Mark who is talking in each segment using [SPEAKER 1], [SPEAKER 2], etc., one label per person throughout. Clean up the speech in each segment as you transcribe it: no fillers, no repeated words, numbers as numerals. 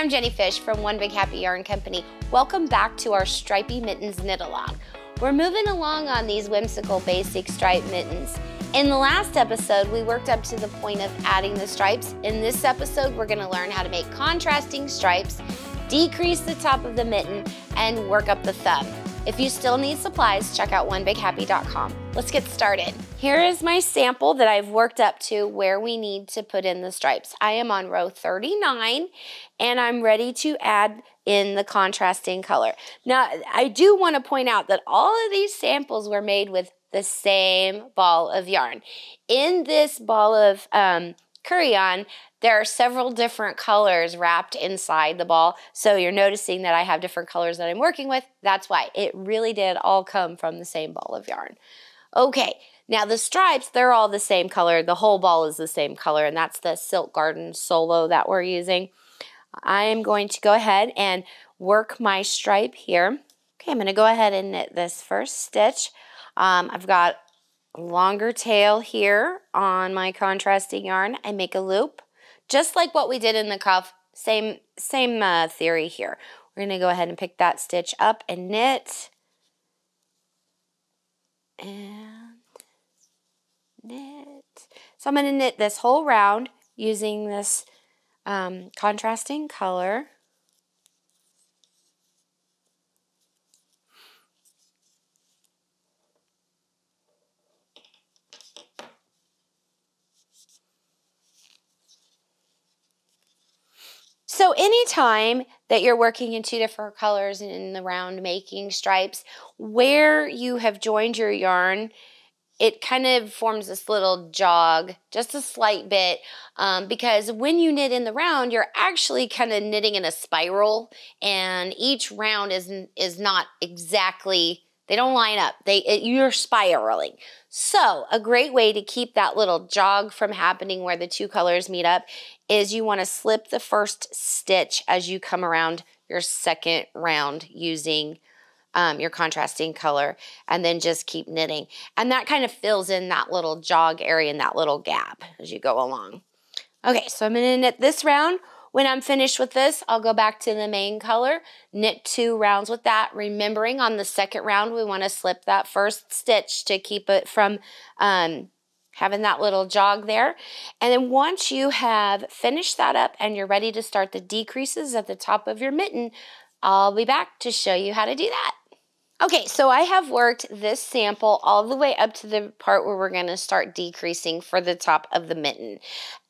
[SPEAKER 1] I'm Jenny Fish from One Big Happy Yarn Company. Welcome back to our Stripey Mittens knit along. We're moving along on these whimsical basic stripe mittens. In the last episode, we worked up to the point of adding the stripes. In this episode, we're gonna learn how to make contrasting stripes, decrease the top of the mitten, and work up the thumb. If you still need supplies, check out onebighappy.com. Let's get started. Here is my sample that I've worked up to where we need to put in the stripes. I am on row 39 and I'm ready to add in the contrasting color. Now, I do want to point out that all of these samples were made with the same ball of yarn. In this ball of Curion, there are several different colors wrapped inside the ball. So you're noticing that I have different colors that I'm working with. That's why it really did all come from the same ball of yarn. Okay, now the stripes, they're all the same color. The whole ball is the same color, and that's the Silk Garden Solo that we're using. I'm going to go ahead and work my stripe here. Okay, I'm going to go ahead and knit this first stitch. I've got a longer tail here on my contrasting yarn. I make a loop, just like what we did in the cuff. Same theory here. We're going to go ahead and pick that stitch up and knit. And knit. So I'm going to knit this whole round using this contrasting color. So anytime that you're working in two different colors in the round making stripes, where you have joined your yarn, it kind of forms this little jog, just a slight bit, because when you knit in the round, you're actually kind of knitting in a spiral, and each round is not exactly, they don't line up. You're spiraling. So a great way to keep that little jog from happening where the two colors meet up is you want to slip the first stitch as you come around your second round using your contrasting color, and then just keep knitting. And that kind of fills in that little jog area and that little gap as you go along. Okay, so I'm going to knit this round. When I'm finished with this, I'll go back to the main color, knit 2 rounds with that, remembering on the second round we want to slip that first stitch to keep it from having that little jog there. And then once you have finished that up and you're ready to start the decreases at the top of your mitten, I'll be back to show you how to do that. Okay, so I have worked this sample all the way up to the part where we're going to start decreasing for the top of the mitten.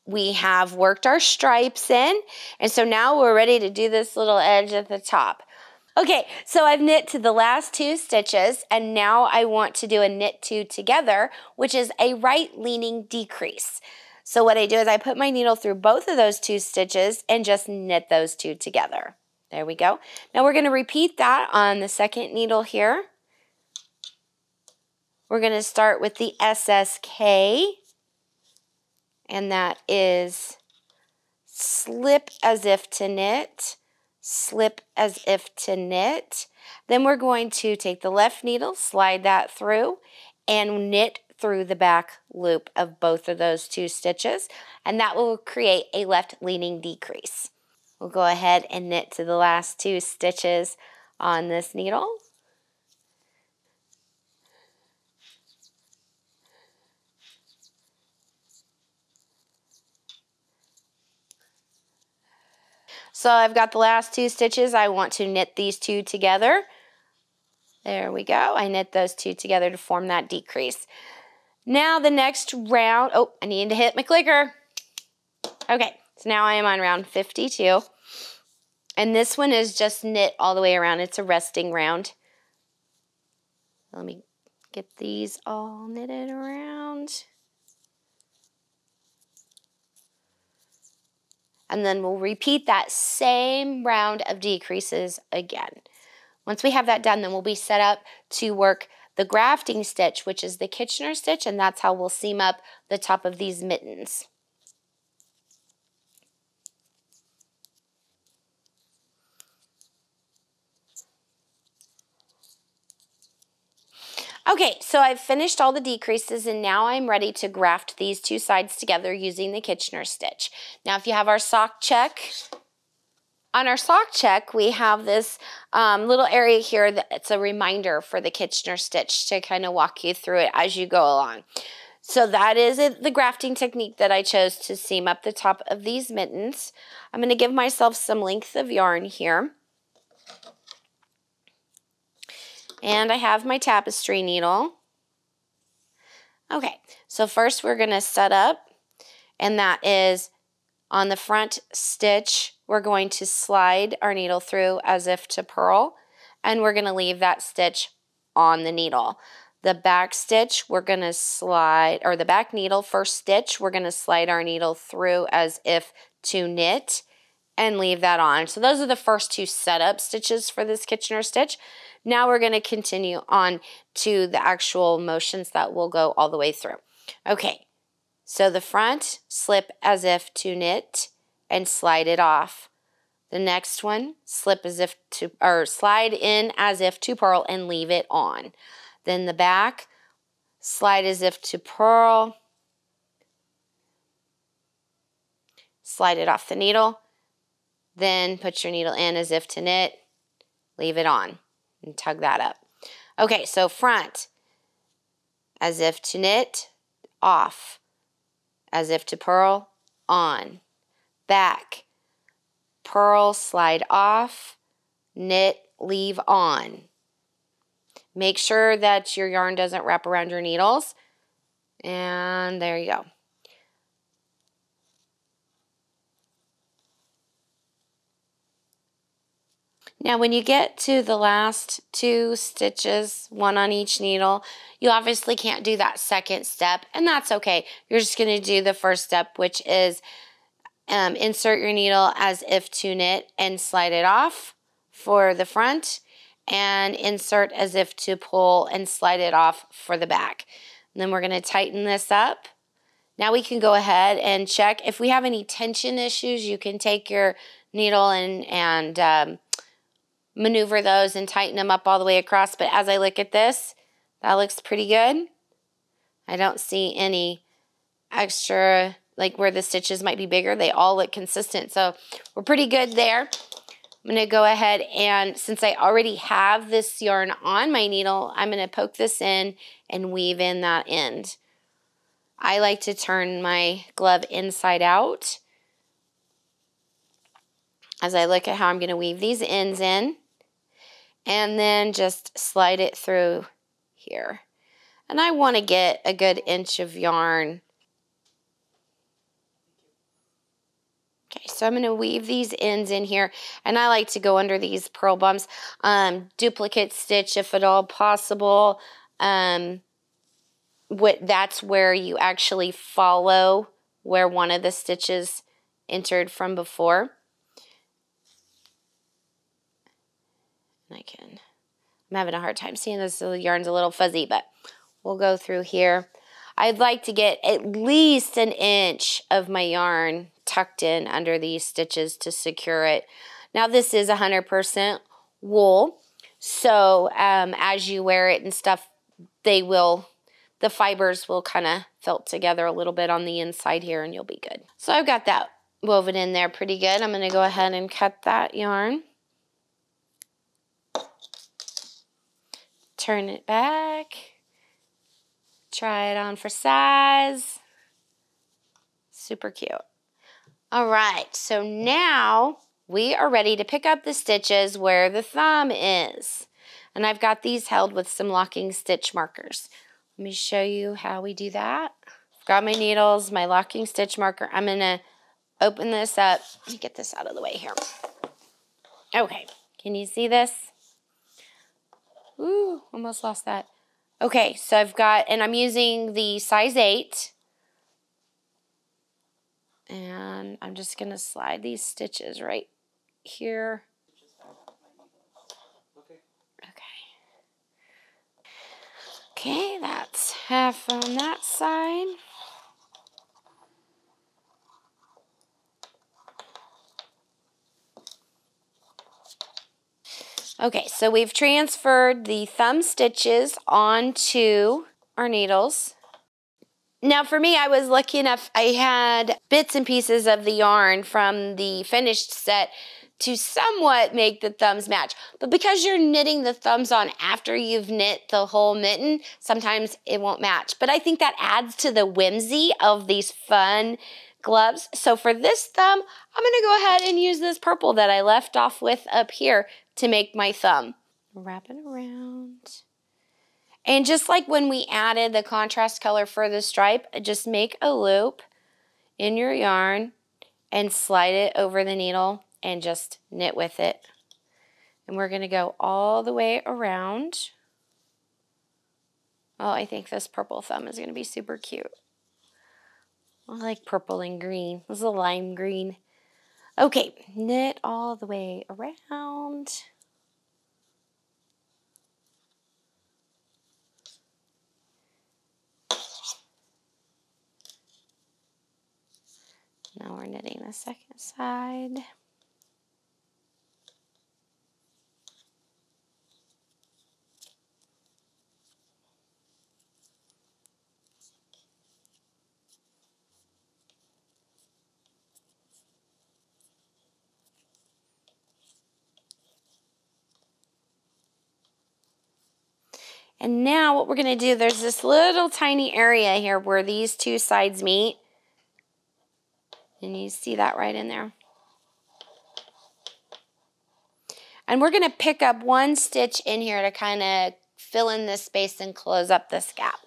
[SPEAKER 1] We have worked our stripes in, and so now we're ready to do this little edge at the top. Okay, so I've knit to the last 2 stitches, and now I want to do a knit 2 together, which is a right leaning decrease. So what I do is I put my needle through both of those 2 stitches and just knit those 2 together. There we go. Now we're going to repeat that on the second needle here. We're going to start with the SSK, and that is slip as if to knit, slip as if to knit. Then we're going to take the left needle, slide that through, and knit through the back loop of both of those 2 stitches, and that will create a left leaning decrease. We'll go ahead and knit to the last 2 stitches on this needle. So I've got the last 2 stitches. I want to knit these 2 together. There we go. I knit those 2 together to form that decrease. Now the next round, oh, I need to hit my clicker. Okay, so now I am on round 52. And this one is just knit all the way around. It's a resting round. Let me get these all knitted around. And then we'll repeat that same round of decreases again. Once we have that done, then we'll be set up to work the grafting stitch, which is the Kitchener stitch, and that's how we'll seam up the top of these mittens. Okay, so I've finished all the decreases and now I'm ready to graft these 2 sides together using the Kitchener stitch. Now if you have our sock check, On our sock check, we have this little area here that's a reminder for the Kitchener stitch to kind of walk you through it as you go along. So that is the grafting technique that I chose to seam up the top of these mittens. I'm going to give myself some length of yarn here. And I have my tapestry needle. Okay, so first we're going to set up, and that is on the front stitch, we're going to slide our needle through as if to purl, and we're going to leave that stitch on the needle. The back stitch, we're going to slide, or the back needle, first stitch, we're going to slide our needle through as if to knit and leave that on. So those are the first two setup stitches for this Kitchener stitch. Now we're going to continue on to the actual motions that will go all the way through. Okay, so the front, slip as if to knit and slide it off. The next one, slip as if to, or slide in as if to purl and leave it on. Then the back, slide as if to purl, slide it off the needle, then put your needle in as if to knit, leave it on, and tug that up. Okay, so front, as if to knit, off, as if to purl, on. Back, purl, slide off, knit, leave on. Make sure that your yarn doesn't wrap around your needles. And there you go. Now when you get to the last two stitches, one on each needle, you obviously can't do that second step, and that's okay. You're just going to do the first step, which is insert your needle as if to knit and slide it off for the front, and insert as if to pull and slide it off for the back. And then we're going to tighten this up. Now we can go ahead and check. If we have any tension issues, you can take your needle and maneuver those and tighten them up all the way across. But as I look at this, that looks pretty good. I don't see any extra, like where the stitches might be bigger. They all look consistent. So we're pretty good there. I'm going to go ahead and, since I already have this yarn on my needle, I'm going to poke this in and weave in that end. I like to turn my glove inside out as I look at how I'm going to weave these ends in, and then just slide it through here. And I want to get a good inch of yarn. Okay, so I'm going to weave these ends in here, and I like to go under these purl bumps. Duplicate stitch if at all possible. That's where you actually follow where one of the stitches entered from before. I'm having a hard time seeing this, so the yarn's a little fuzzy, but we'll go through here. I'd like to get at least an inch of my yarn tucked in under these stitches to secure it. Now this is 100% wool, so as you wear it and stuff, the fibers will kind of felt together a little bit on the inside here, and you'll be good. So I've got that woven in there pretty good. I'm going to go ahead and cut that yarn. Turn it back. Try it on for size. Super cute. All right, so now we are ready to pick up the stitches where the thumb is. And I've got these held with some locking stitch markers. Let me show you how we do that. I've got my needles, my locking stitch marker. I'm going to open this up. Let me get this out of the way here. Okay, can you see this? Ooh, almost lost that. Okay, so I've got, and I'm using the size 8. And I'm just going to slide these stitches right here. Okay, that's half on that side. Okay, so we've transferred the thumb stitches onto our needles. Now for me, I was lucky enough, I had bits and pieces of the yarn from the finished set to somewhat make the thumbs match. But because you're knitting the thumbs on after you've knit the whole mitten, sometimes it won't match. But I think that adds to the whimsy of these fun gloves. So for this thumb, I'm gonna go ahead and use this purple that I left off with up here to make my thumb. Wrap it around. And just like when we added the contrast color for the stripe, just make a loop in your yarn and slide it over the needle and just knit with it. And we're gonna go all the way around. Oh, I think this purple thumb is gonna be super cute. I like purple and green. This is a lime green. Okay, knit all the way around. Now we're knitting the second side. And now what we're gonna do, there's this little tiny area here where these two sides meet. And you see that right in there. And we're gonna pick up one stitch in here to kind of fill in this space and close up this gap.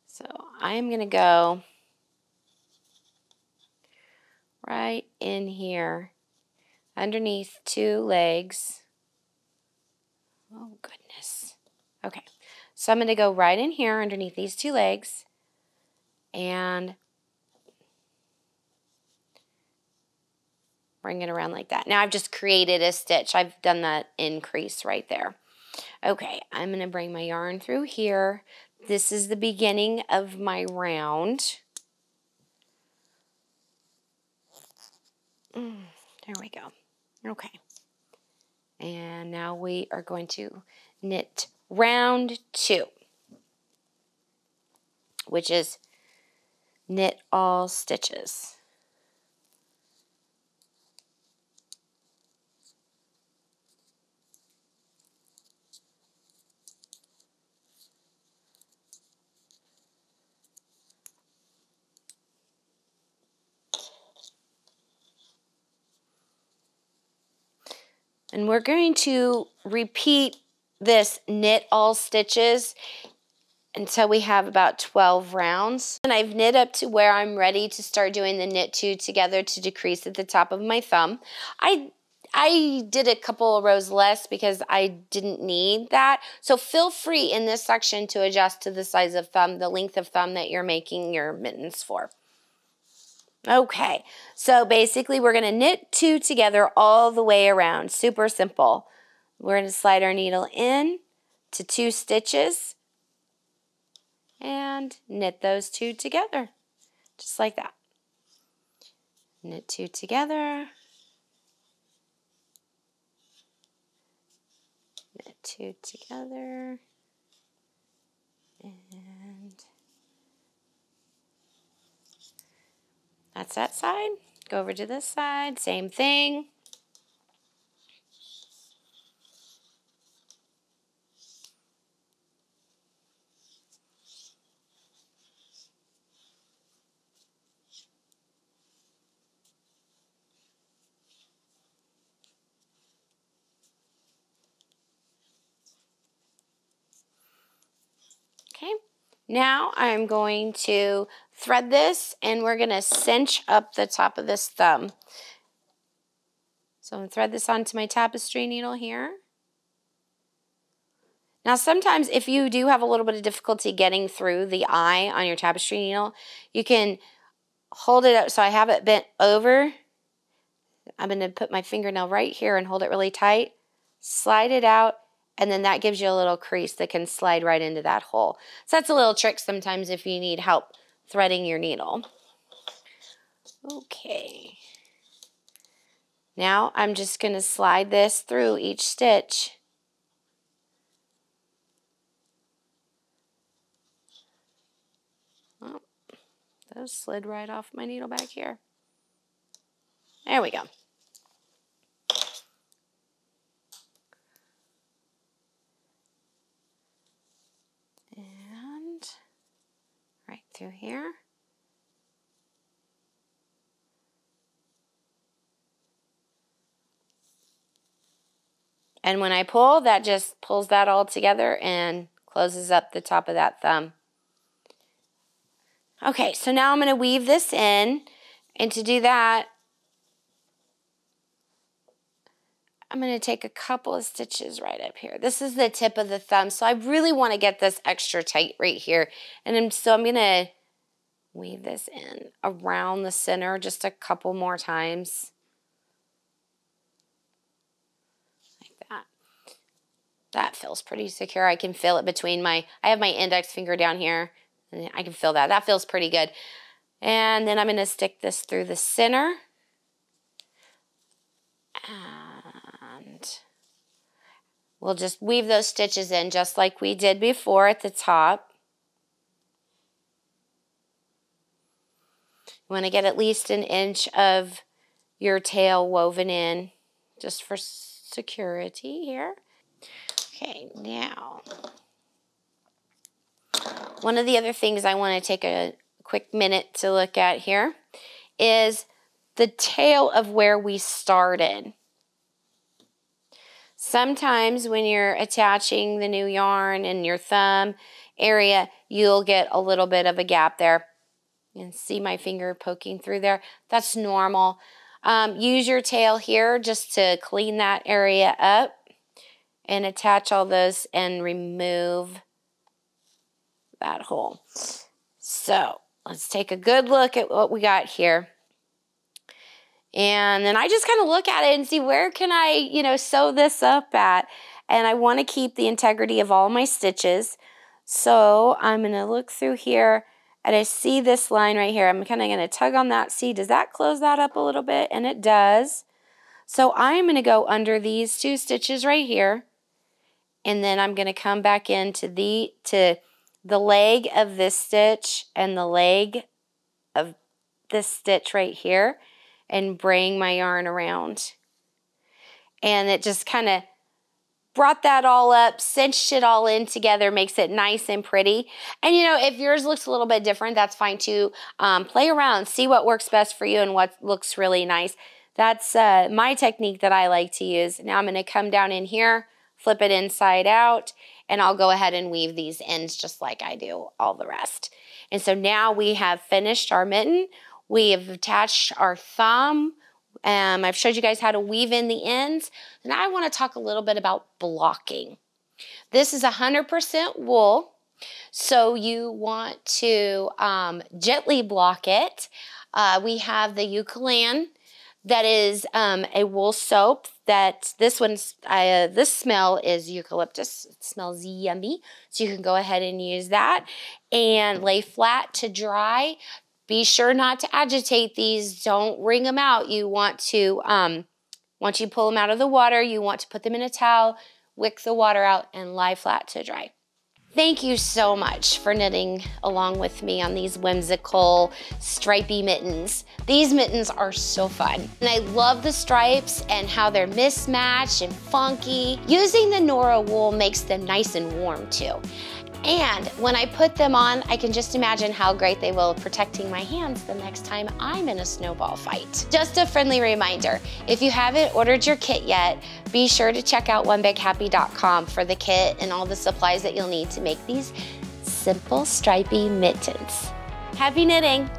[SPEAKER 1] So I am gonna go right in here underneath two legs. Oh goodness. Okay, so I'm gonna go right in here underneath these two legs and bring it around like that. Now I've just created a stitch. I've done that increase right there. Okay, I'm gonna bring my yarn through here. This is the beginning of my round. There we go. Okay. And now we are going to knit round 2, which is knit all stitches. And we're going to repeat this knit all stitches until we have about 12 rounds. And I've knit up to where I'm ready to start doing the knit 2 together to decrease at the top of my thumb. I did a couple of rows less because I didn't need that. So feel free in this section to adjust to the size of thumb, the length of thumb that you're making your mittens for. Okay, so basically we're gonna knit 2 together all the way around, super simple. We're gonna slide our needle in to 2 stitches and knit those 2 together, just like that. Knit 2 together, knit 2 together, and that's that side. Go over to this side, same thing. Okay, now I'm going to thread this and we're gonna cinch up the top of this thumb. So I'm gonna thread this onto my tapestry needle here. Now sometimes if you do have a little bit of difficulty getting through the eye on your tapestry needle, you can hold it up so I have it bent over. I'm gonna put my fingernail right here and hold it really tight, slide it out, and then that gives you a little crease that can slide right into that hole. So that's a little trick sometimes if you need help threading your needle. Okay. Now I'm just going to slide this through each stitch. Those slid right off my needle back here. There we go. And right through here. And when I pull, that just pulls that all together and closes up the top of that thumb. Okay, so now I'm going to weave this in. And to do that, I'm going to take a couple of stitches right up here. This is the tip of the thumb, so I really want to get this extra tight right here. And so I'm going to weave this in around the center just a couple more times. That feels pretty secure. I can feel it between I have my index finger down here, and I can feel that. That feels pretty good. And then I'm going to stick this through the center. And we'll just weave those stitches in just like we did before at the top. You want to get at least an inch of your tail woven in just for security here. Okay, now, one of the other things I want to take a quick minute to look at here is the tail of where we started. Sometimes when you're attaching the new yarn in your thumb area, you'll get a little bit of a gap there. You can see my finger poking through there. That's normal. Use your tail here just to clean that area up. And attach all those and remove that hole. So let's take a good look at what we got here. And then I just kind of look at it and see where can I, sew this up at. And I want to keep the integrity of all my stitches. So I'm going to look through here and I see this line right here. I'm kind of going to tug on that. See, does that close that up a little bit? And it does. So I'm going to go under these two stitches right here. And then I'm going to come back into the leg of this stitch and the leg of this stitch right here and bring my yarn around. And it just kind of brought that all up, cinched it all in together, makes it nice and pretty. And if yours looks a little bit different, that's fine too. Play around, see what works best for you and what looks really nice. That's my technique that I like to use. Now I'm going to come down in here, flip it inside out, and I'll go ahead and weave these ends just like I do all the rest. And so now we have finished our mitten. We have attached our thumb. I've showed you guys how to weave in the ends. And I want to talk a little bit about blocking. This is 100% wool, so you want to gently block it. We have the Eucalan. That is a wool soap. This smell is eucalyptus. It smells yummy. So you can go ahead and use that and lay flat to dry. Be sure not to agitate these. Don't wring them out. You want to, once you pull them out of the water, you want to put them in a towel, wick the water out, and lie flat to dry. Thank you so much for knitting along with me on these whimsical stripey mittens. These mittens are so fun. And I love the stripes and how they're mismatched and funky. Using the Noro wool makes them nice and warm too. And when I put them on, I can just imagine how great they will protecting my hands the next time I'm in a snowball fight. Just a friendly reminder, if you haven't ordered your kit yet, be sure to check out onebighappy.com for the kit and all the supplies that you'll need to make these simple stripey mittens. Happy knitting!